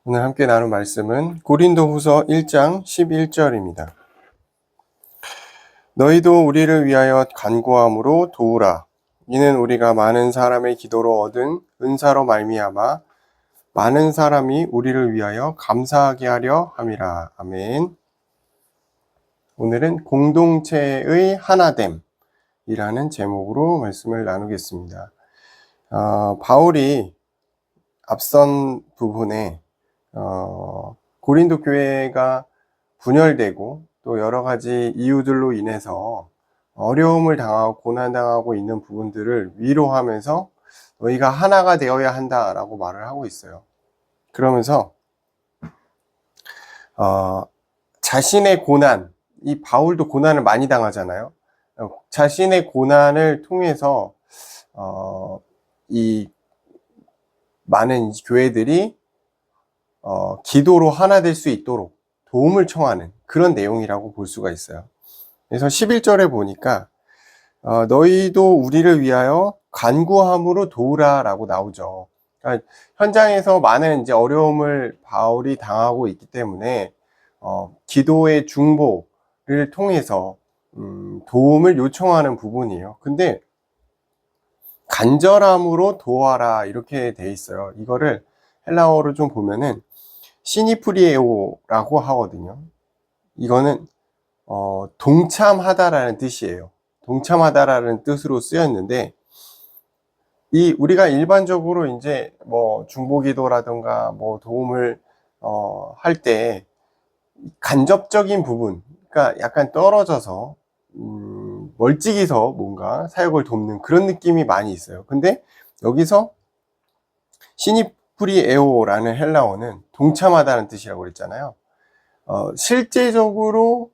오늘 함께 나눌 말씀은 고린도후서 1장 11절입니다. 너희도 우리를 위하여 간구함으로 도우라. 이는 우리가 많은 사람의 기도로 얻은 은사로 말미암아 많은 사람이 우리를 위하여 감사하게 하려 함이라. 아멘. 오늘은 공동체의 하나됨이라는 제목으로 말씀을 나누겠습니다. 바울이 앞선 부분에 고린도 교회가 분열되고 또 여러 가지 이유들로 인해서 어려움을 당하고 고난당하고 있는 부분들을 위로하면서 너희가 하나가 되어야 한다라고 말을 하고 있어요. 그러면서 자신의 고난, 이 바울도 고난을 많이 당하잖아요. 자신의 고난을 통해서 이 많은 교회들이 기도로 하나 될 수 있도록 도움을 청하는 그런 내용이라고 볼 수가 있어요. 그래서 11절에 보니까 너희도 우리를 위하여 간구함으로 도우라 라고 나오죠. 그러니까 현장에서 많은 이제 어려움을 바울이 당하고 있기 때문에 기도의 중보를 통해서 도움을 요청하는 부분이에요. 근데 간절함으로 도와라 이렇게 돼 있어요. 이거를 헬라어로 좀 보면은 시니프리에오라고 하거든요. 이거는 동참하다라는 뜻이에요. 동참하다라는 뜻으로 쓰였는데 우리가 일반적으로 이제 뭐 중보기도라든가 뭐 도움을 할 때 간접적인 부분, 그러니까 약간 떨어져서 멀찍이서 뭔가 사역을 돕는 그런 느낌이 많이 있어요. 근데 여기서 시니프리에오라는 헬라어는 동참하다는 뜻이라고 그랬잖아요. 실제적으로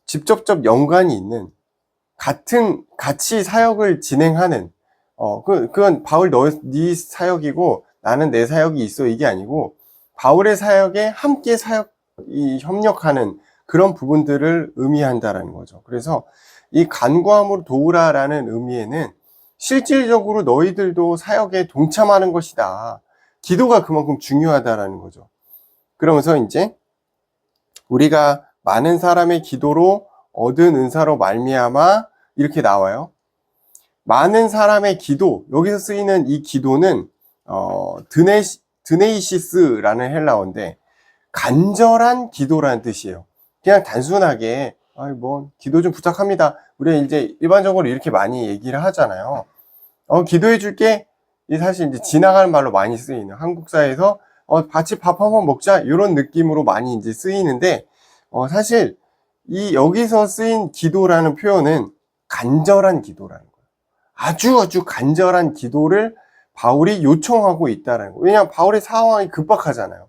직접적 연관이 있는 같이 사역을 진행하는 그건 바울 네 사역이고 나는 내 사역이 있어 이게 아니고 바울의 사역에 함께 협력하는 그런 부분들을 의미한다라는 거죠. 그래서 이 간구함으로 도우라라는 의미에는 실질적으로 너희들도 사역에 동참하는 것이다. 기도가 그만큼 중요하다라는 거죠. 그러면서 이제 우리가 많은 사람의 기도로 얻은 은사로 말미암아 이렇게 나와요. 많은 사람의 기도, 여기서 쓰이는 이 기도는 드네이시스라는 헬라어인데 간절한 기도라는 뜻이에요. 그냥 단순하게 기도 좀 부탁합니다. 우리 이제 일반적으로 이렇게 많이 얘기를 하잖아요. 기도해 줄게. 사실 이제 지나가는 말로 많이 쓰이는 한국 사회에서 같이 밥 한번 먹자 이런 느낌으로 많이 이제 쓰이는데 사실 여기서 쓰인 기도라는 표현은 간절한 기도라는 거예요. 아주 간절한 기도를 바울이 요청하고 있다는 거예요. 왜냐하면 바울의 상황이 급박하잖아요.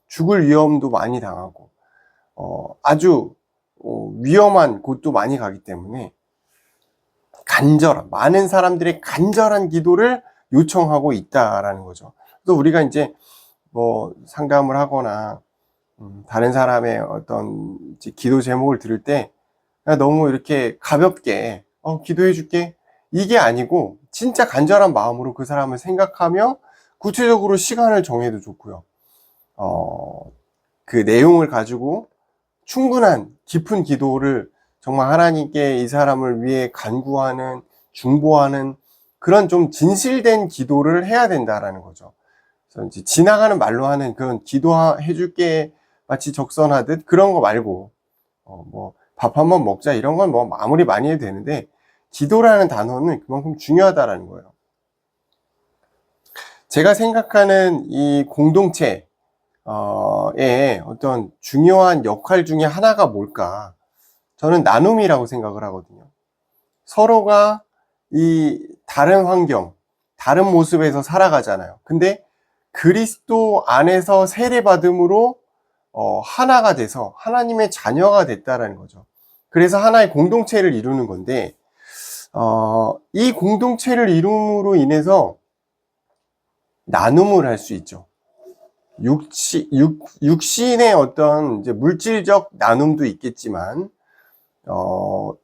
죽을 위험도 많이 당하고 아주 위험한 곳도 많이 가기 때문에 많은 사람들의 간절한 기도를 요청하고 있다라는 거죠. 그래서 우리가 이제 뭐 상담을 하거나 다른 사람의 어떤 기도 제목을 들을 때 너무 이렇게 가볍게 기도해 줄게 이게 아니고 진짜 간절한 마음으로 그 사람을 생각하며 구체적으로 시간을 정해도 좋고요. 그 내용을 가지고 충분한 깊은 기도를 정말 하나님께 이 사람을 위해 간구하는 중보하는 그런 좀 진실된 기도를 해야 된다라는 거죠. 그래서 이제 지나가는 말로 하는 그런 기도해 줄게 마치 적선하듯 그런 거 말고 뭐 밥 한번 먹자 이런 건 뭐 아무리 많이 해도 되는데 기도라는 단어는 그만큼 중요하다라는 거예요. 제가 생각하는 이 공동체의 어떤 중요한 역할 중에 하나가 뭘까? 저는 나눔이라고 생각을 하거든요. 서로가 이 다른 환경, 다른 모습에서 살아가잖아요. 근데 그리스도 안에서 세례받음으로 하나가 돼서 하나님의 자녀가 됐다라는 거죠. 그래서 하나의 공동체를 이루는 건데 이 공동체를 이룸으로 인해서 나눔을 할 수 있죠. 육신의 어떤 이제 물질적 나눔도 있겠지만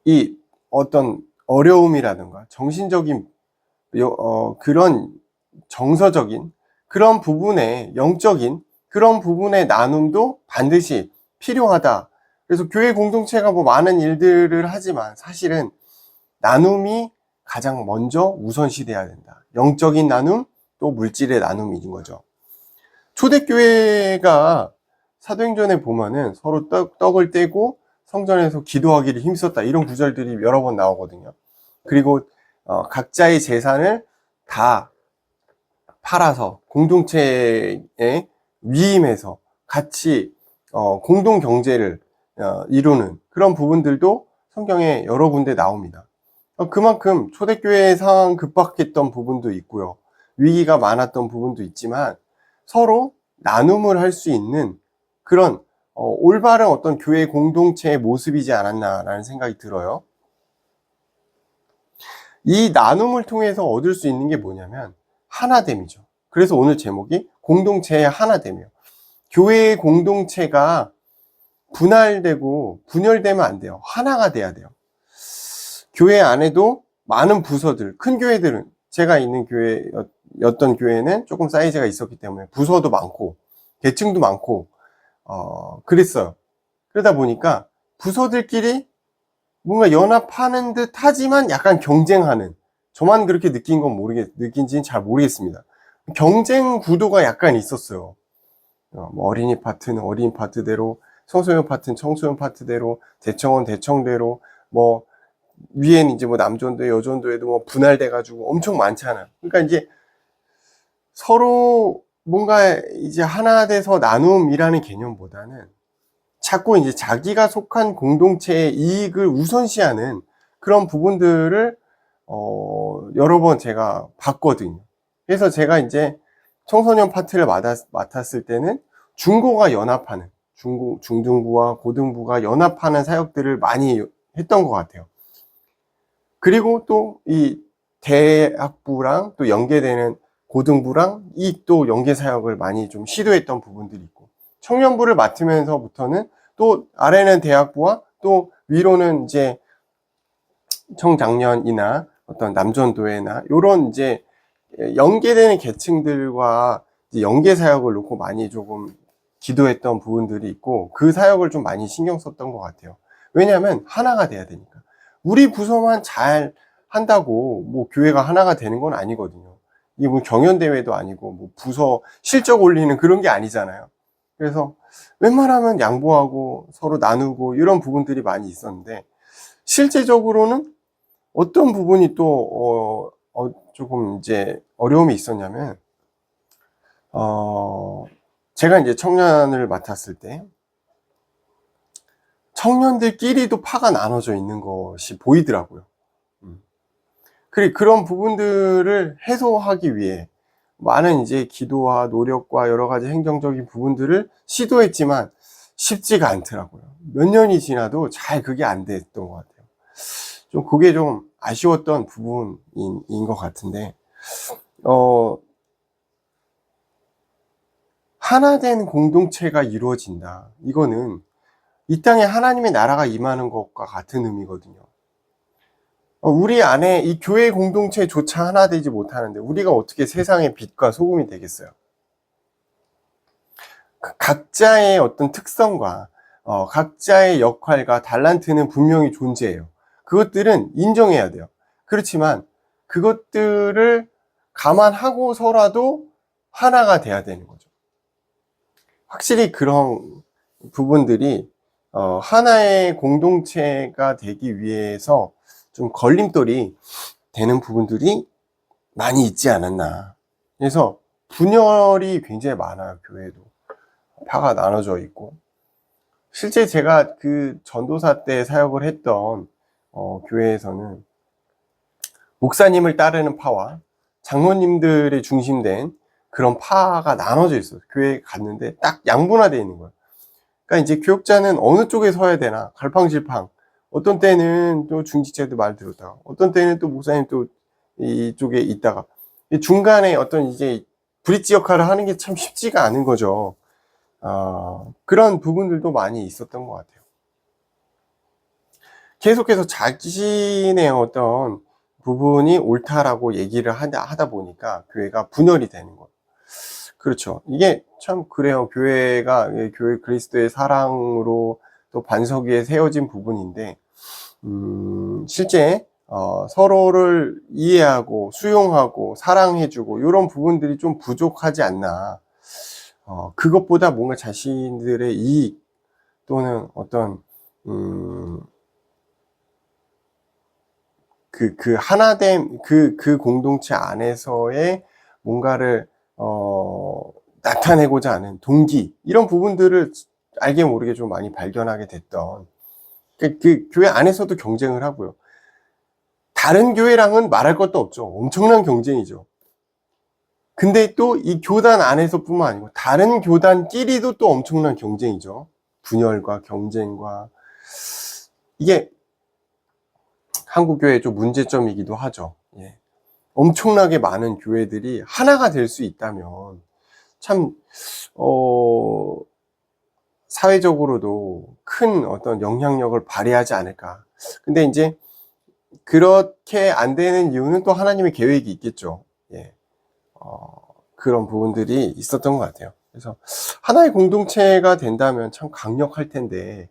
이 어떤 어려움이라든가 정신적인 그런 정서적인 그런 부분에 영적인 그런 부분의 나눔도 반드시 필요하다. 그래서 교회 공동체가 뭐 많은 일들을 하지만 사실은 나눔이 가장 먼저 우선시돼야 된다. 영적인 나눔, 또 물질의 나눔인 거죠. 초대교회가 사도행전에 보면은 서로 떡을 떼고 성전에서 기도하기를 힘썼다. 이런 구절들이 여러 번 나오거든요. 그리고 각자의 재산을 다 팔아서 공동체에 위임해서 같이 공동 경제를 이루는 그런 부분들도 성경에 여러 군데 나옵니다. 그만큼 초대교회의 상황 급박했던 부분도 있고요. 위기가 많았던 부분도 있지만 서로 나눔을 할 수 있는 그런 올바른 어떤 교회 공동체의 모습이지 않았나라는 생각이 들어요. 이 나눔을 통해서 얻을 수 있는 게 뭐냐면 하나됨이죠. 그래서 오늘 제목이 공동체의 하나됨이에요. 교회의 공동체가 분할되고 분열되면 안 돼요. 하나가 돼야 돼요. 교회 안에도 많은 부서들, 큰 교회들은 제가 있는 교회였던 교회는 조금 사이즈가 있었기 때문에 부서도 많고 계층도 많고 그랬어요. 그러다 보니까 부서들끼리 뭔가 연합하는 듯 하지만 약간 경쟁하는, 저만 그렇게 느낀지는 잘 모르겠습니다. 경쟁 구도가 약간 있었어요. 뭐 어린이 파트는 어린이 파트대로, 청소년 파트는 청소년 파트대로, 대청은 대청대로, 뭐 위에는 이제 뭐 남전도 여전도에도 뭐 분할돼가지고 엄청 많잖아요. 그러니까 이제 서로 뭔가 이제 하나 돼서 나눔이라는 개념보다는 자꾸 이제 자기가 속한 공동체의 이익을 우선시하는 그런 부분들을 여러 번 제가 봤거든요. 그래서 제가 이제 청소년 파트를 맡았을 때는 중고가 연합하는, 중등부와 고등부가 연합하는 사역들을 많이 했던 것 같아요. 그리고 또 이 대학부랑 또 연계되는 고등부랑 이 또 연계 사역을 많이 좀 시도했던 부분들이 있고, 청년부를 맡으면서부터는 또 아래는 대학부와 또 위로는 이제 청장년이나 어떤 남전도회나 요런 이제 연계되는 계층들과 이제 연계 사역을 놓고 많이 조금 기도했던 부분들이 있고, 그 사역을 좀 많이 신경 썼던 것 같아요. 왜냐하면 하나가 돼야 되니까. 우리 부서만 잘 한다고 뭐 교회가 하나가 되는 건 아니거든요. 이게 뭐 경연대회도 아니고 뭐 부서 실적 올리는 그런 게 아니잖아요. 그래서 웬만하면 양보하고 서로 나누고 이런 부분들이 많이 있었는데, 실제적으로는 어떤 부분이 또 조금 이제 어려움이 있었냐면, 제가 이제 청년을 맡았을 때 청년들끼리도 파가 나눠져 있는 것이 보이더라고요. 그런 부분들을 해소하기 위해 많은 이제 기도와 노력과 여러 가지 행정적인 부분들을 시도했지만 쉽지가 않더라고요. 몇 년이 지나도 잘 그게 안 됐던 것 같아요. 좀 그게 좀 아쉬웠던 부분인 것 같은데, 하나된 공동체가 이루어진다. 이거는 이 땅에 하나님의 나라가 임하는 것과 같은 의미거든요. 우리 안에 이 교회 공동체조차 하나 되지 못하는데 우리가 어떻게 세상의 빛과 소금이 되겠어요? 각자의 어떤 특성과 각자의 역할과 달란트는 분명히 존재해요. 그것들은 인정해야 돼요. 그렇지만 그것들을 감안하고서라도 하나가 돼야 되는 거죠. 확실히 그런 부분들이 하나의 공동체가 되기 위해서 좀 걸림돌이 되는 부분들이 많이 있지 않았나. 그래서 분열이 굉장히 많아요. 교회도 파가 나눠져 있고, 실제 제가 그 전도사 때 사역을 했던 교회에서는 목사님을 따르는 파와 장로님들의 중심된 그런 파가 나눠져 있어요. 교회에 갔는데 딱 양분화되어 있는 거예요. 그러니까 이제 교역자는 어느 쪽에 서야 되나 갈팡질팡, 어떤 때는 또 중직자들 말 들었다가, 어떤 때는 또 목사님 또 이쪽에 있다가, 중간에 어떤 이제 브릿지 역할을 하는 게 참 쉽지가 않은 거죠. 그런 부분들도 많이 있었던 것 같아요. 계속해서 자신의 어떤 부분이 옳다라고 얘기를 하다 보니까 교회가 분열이 되는 거예요. 그렇죠. 이게 참 그래요. 교회가, 교회 그리스도의 사랑으로 또 반석 위에 세워진 부분인데, 실제, 서로를 이해하고, 수용하고, 사랑해주고, 이런 부분들이 좀 부족하지 않나. 그것보다 뭔가 자신들의 이익, 또는 어떤, 하나됨, 그 공동체 안에서의 뭔가를, 나타내고자 하는 동기, 이런 부분들을 알게 모르게 좀 많이 발견하게 됐던, 그 교회 안에서도 경쟁을 하고요. 다른 교회랑은 말할 것도 없죠. 엄청난 경쟁이죠. 근데 또 이 교단 안에서뿐만 아니고 다른 교단끼리도 또 엄청난 경쟁이죠. 분열과 경쟁과. 이게 한국 교회의 좀 문제점이기도 하죠. 예. 엄청나게 많은 교회들이 하나가 될 수 있다면 참 사회적으로도 큰 어떤 영향력을 발휘하지 않을까. 근데 이제 그렇게 안 되는 이유는 또 하나님의 계획이 있겠죠. 예. 그런 부분들이 있었던 것 같아요. 그래서 하나의 공동체가 된다면 참 강력할 텐데,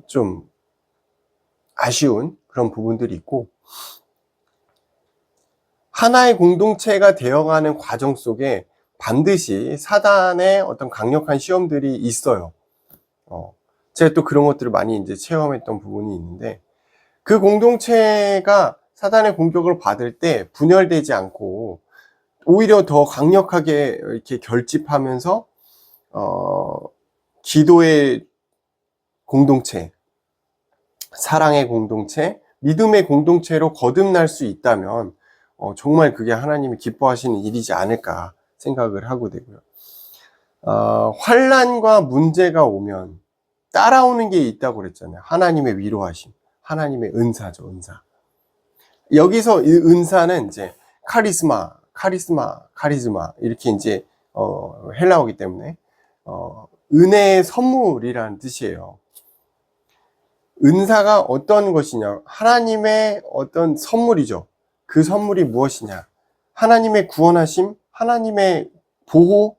좀 아쉬운 그런 부분들이 있고, 하나의 공동체가 되어가는 과정 속에 반드시 사단의 어떤 강력한 시험들이 있어요. 제가 또 그런 것들을 많이 이제 체험했던 부분이 있는데, 그 공동체가 사단의 공격을 받을 때 분열되지 않고 오히려 더 강력하게 이렇게 결집하면서 기도의 공동체, 사랑의 공동체, 믿음의 공동체로 거듭날 수 있다면 정말 그게 하나님이 기뻐하시는 일이지 않을까 생각을 하고 되고요. 환난과 문제가 오면 따라오는 게 있다고 그랬잖아요. 하나님의 위로하심, 하나님의 은사죠, 은사. 여기서 이 은사는 이제 카리스마 이렇게 이제 헬라어기 때문에 은혜의 선물이라는 뜻이에요. 은사가 어떤 것이냐? 하나님의 어떤 선물이죠. 그 선물이 무엇이냐? 하나님의 구원하심, 하나님의 보호,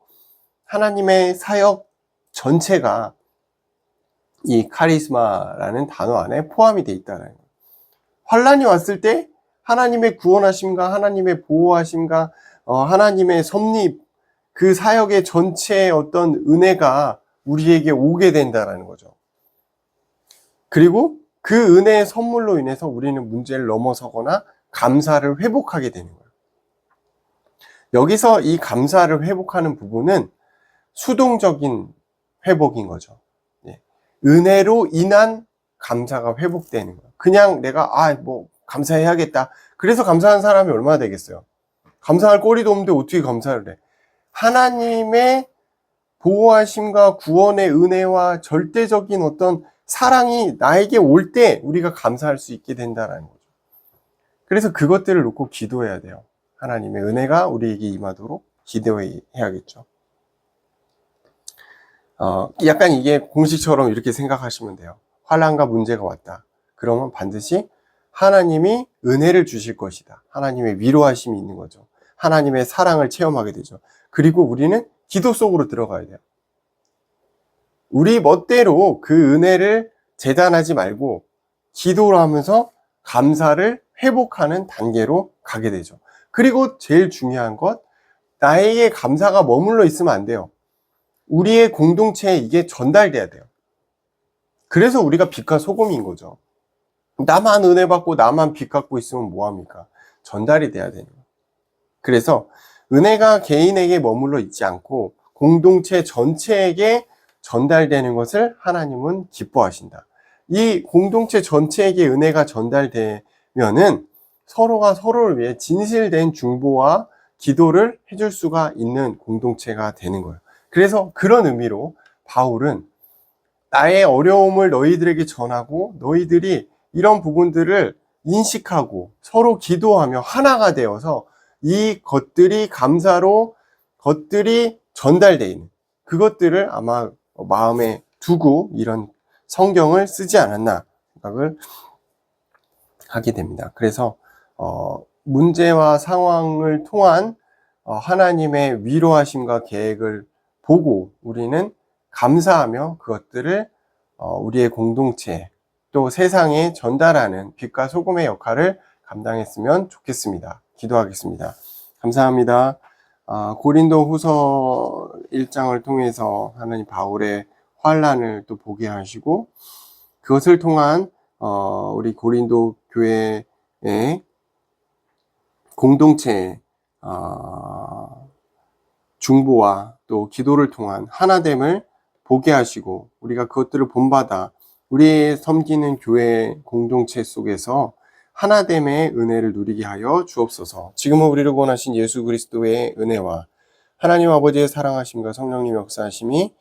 하나님의 사역 전체가 이 카리스마라는 단어 안에 포함이 되어 있다는 거예요. 환란이 왔을 때 하나님의 구원하심과 하나님의 보호하심과 하나님의 섭리, 그 사역의 전체의 어떤 은혜가 우리에게 오게 된다는 거죠. 그리고 그 은혜의 선물로 인해서 우리는 문제를 넘어서거나 감사를 회복하게 되는 거예요. 여기서 이 감사를 회복하는 부분은 수동적인 회복인 거죠. 은혜로 인한 감사가 회복되는 거예요. 그냥 내가 감사해야겠다. 그래서 감사하는 사람이 얼마나 되겠어요? 감사할 거리도 없는데 어떻게 감사를 해? 하나님의 보호하심과 구원의 은혜와 절대적인 어떤 사랑이 나에게 올 때 우리가 감사할 수 있게 된다는 거죠. 그래서 그것들을 놓고 기도해야 돼요. 하나님의 은혜가 우리에게 임하도록 기도해야겠죠. 약간 이게 공식처럼 이렇게 생각하시면 돼요. 환난과 문제가 왔다. 그러면 반드시 하나님이 은혜를 주실 것이다. 하나님의 위로하심이 있는 거죠. 하나님의 사랑을 체험하게 되죠. 그리고 우리는 기도 속으로 들어가야 돼요. 우리 멋대로 그 은혜를 재단하지 말고 기도를 하면서 감사를 회복하는 단계로 가게 되죠. 그리고 제일 중요한 것, 나에게 감사가 머물러 있으면 안 돼요. 우리의 공동체에 이게 전달돼야 돼요. 그래서 우리가 빛과 소금인 거죠. 나만 은혜 받고 나만 빛 갖고 있으면 뭐합니까? 전달이 돼야 되는 거예요. 그래서 은혜가 개인에게 머물러 있지 않고 공동체 전체에게 전달되는 것을 하나님은 기뻐하신다. 이 공동체 전체에게 은혜가 전달되면은 서로가 서로를 위해 진실된 중보와 기도를 해줄 수가 있는 공동체가 되는 거예요. 그래서 그런 의미로 바울은 나의 어려움을 너희들에게 전하고 너희들이 이런 부분들을 인식하고 서로 기도하며 하나가 되어서 이 것들이 감사로 것들이 전달되어 있는 그것들을 아마 마음에 두고 이런 성경을 쓰지 않았나 생각을 하게 됩니다. 그래서 문제와 상황을 통한 하나님의 위로하심과 계획을 보고 우리는 감사하며 그것들을 우리의 공동체 또 세상에 전달하는 빛과 소금의 역할을 감당했으면 좋겠습니다. 기도하겠습니다. 감사합니다. 고린도 후서 1장을 통해서 하나님 바울의 환난을 또 보게 하시고 그것을 통한 우리 고린도 교회의 공동체의 중보와 또 기도를 통한 하나됨을 보게 하시고 우리가 그것들을 본받아 우리의 섬기는 교회 공동체 속에서 하나됨의 은혜를 누리게 하여 주옵소서. 지금은 우리를 구원하신 예수 그리스도의 은혜와 하나님 아버지의 사랑하심과 성령님 역사하심이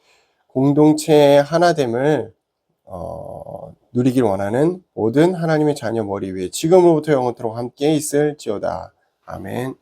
공동체의 하나됨을 누리길 원하는 모든 하나님의 자녀 머리 위에 지금으로부터 영원토록 함께 있을지어다. 아멘.